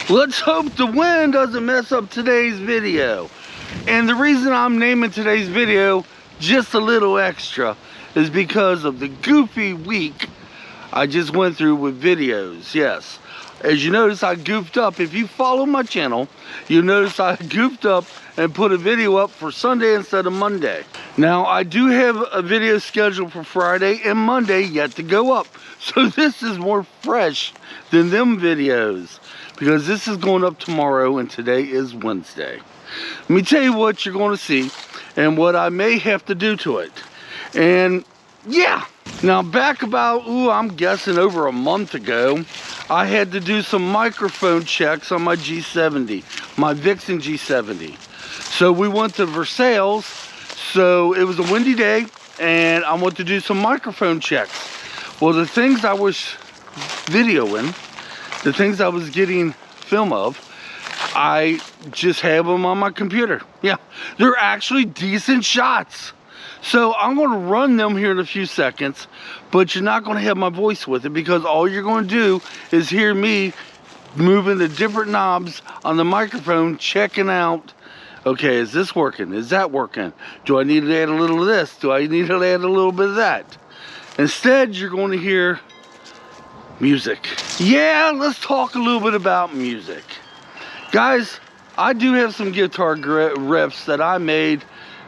Let's hope the wind doesn't mess up today's video. And the reason I'm naming today's video just a little extra is because of the goofy week I just went through with videos. Yes, as you notice, I goofed up. If you follow my channel, you notice I goofed up and put a video up for Sunday instead of Monday. Now, I do have a video scheduled for Friday and Monday yet to go up. So this is more fresh than them videos, because this is going up tomorrow and today is Wednesday. Let me tell you what you're going to see and what I may have to do to it. And yeah, now back about, I'm guessing over a month ago, I had to do some microphone checks on my G70, my Vixen G70. So we went to Versailles. So it was a windy day and I went to do some microphone checks. Well, the things I was videoing, the things I was getting film of, I just have them on my computer. Yeah, they're actually decent shots. So I'm going to run them here in a few seconds, but you're not going to have my voice with it, because all you're going to do is hear me moving the different knobs on the microphone, checking out, okay, is this working? Is that working? Do I need to add a little of this? Do I need to add a little bit of that? Instead, you're going to hear music. Yeah, let's talk a little bit about music. Guys, I do have some guitar riffs that I made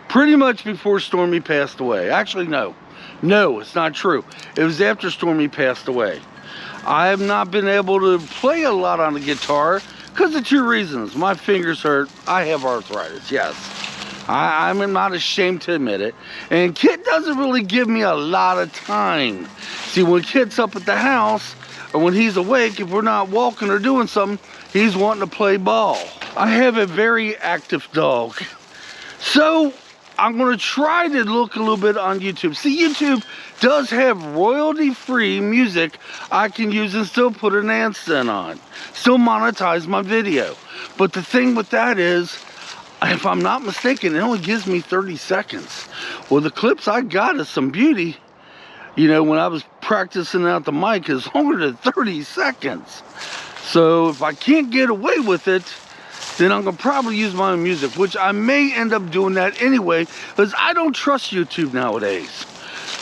pretty much before Stormy passed away. Actually, no, it's not true. It was after Stormy passed away. I have not been able to play a lot on the guitar because of two reasons. My fingers hurt. I have arthritis, yes. I'm not ashamed to admit it. And Kitt doesn't really give me a lot of time. See, when Kitt's up at the house, or when he's awake, if we're not walking or doing something, he's wanting to play ball. I have a very active dog. So I'm going to try to look a little bit on YouTube. See, YouTube does have royalty-free music I can use and still put an accent on. Still monetize my video. But the thing with that is, if I'm not mistaken, it only gives me 30 seconds. Well, the clips I got is some beauty. You know, when I was practicing out the mic, is longer than 30 seconds. So if I can't get away with it, then I'm going to probably use my own music, which I may end up doing that anyway, because I don't trust YouTube nowadays.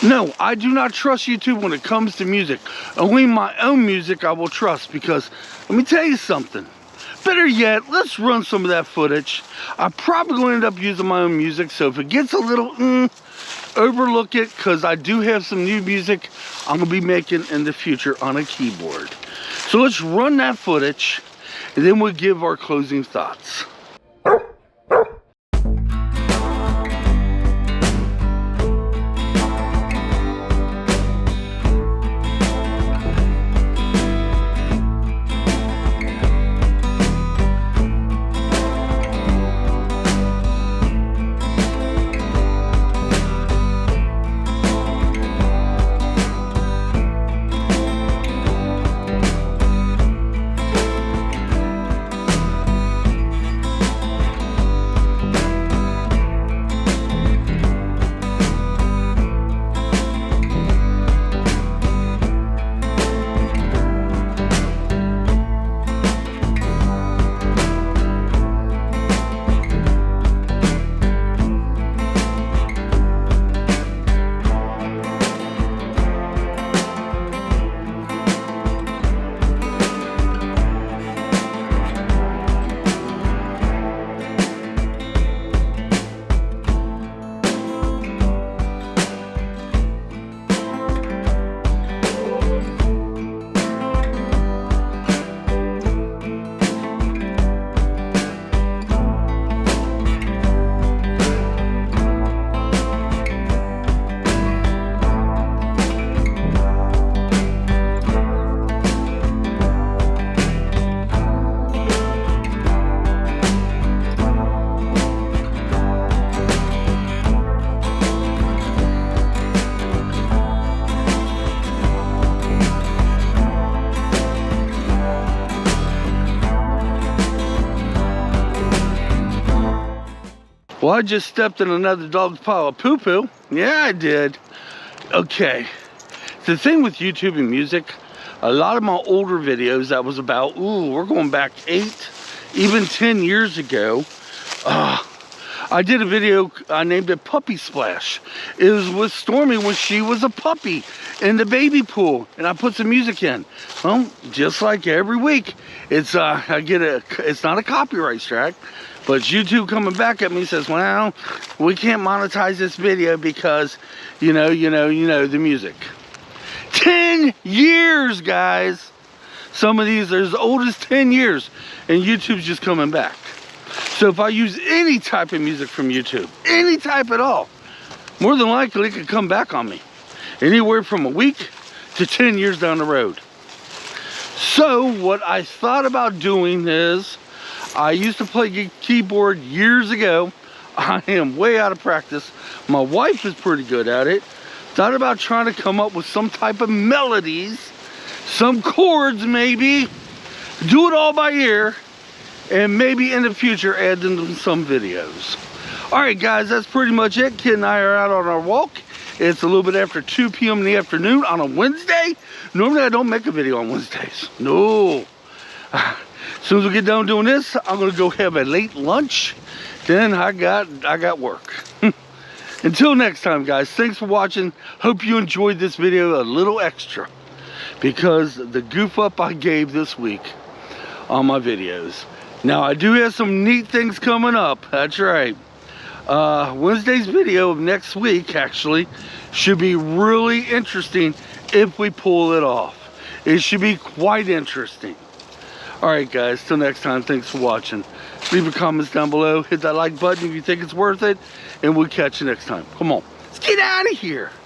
No, I do not trust YouTube when it comes to music. Only my own music I will trust, because let me tell you something. Better yet, let's run some of that footage. I'm probably going to end up using my own music, so if it gets a little overlook it, because I do have some new music I'm going to be making in the future on a keyboard. So let's run that footage, and then we'll give our closing thoughts. Well, I just stepped in another dog's pile of poo-poo. Yeah, I did. Okay. The thing with YouTube and music, a lot of my older videos that was about, ooh, we're going back 8, even 10 years ago. I did a video, I named it Puppy Splash. It was with Stormy when she was a puppy in the baby pool, and I put some music in. Well, just like every week, it's it's not a copyright strike, but YouTube coming back at me says, well, we can't monetize this video because, you know, the music. 10 years, guys. Some of these are as old as 10 years, and YouTube's just coming back. So if I use any type of music from YouTube, any type at all, more than likely it could come back on me. Anywhere from a week to 10 years down the road. So what I thought about doing is, I used to play keyboard years ago. I am way out of practice. My wife is pretty good at it. Thought about trying to come up with some type of melodies, some chords maybe, do it all by ear, and maybe in the future add them to some videos. Alright guys, that's pretty much it. Kitt and I are out on our walk. It's a little bit after 2 p.m. in the afternoon on a Wednesday. Normally I don't make a video on Wednesdays. No. As soon as we get done doing this, I'm going to go have a late lunch. Then I got work. Until next time guys, thanks for watching. Hope you enjoyed this video a little extra, because the goof up I gave this week on my videos. Now I do have some neat things coming up. That's right. Wednesday's video of next week actually should be really interesting if we pull it off. It should be quite interesting. Alright guys, till next time, thanks for watching. Leave your comments down below, hit that like button if you think it's worth it, and we'll catch you next time. Come on, let's get out of here.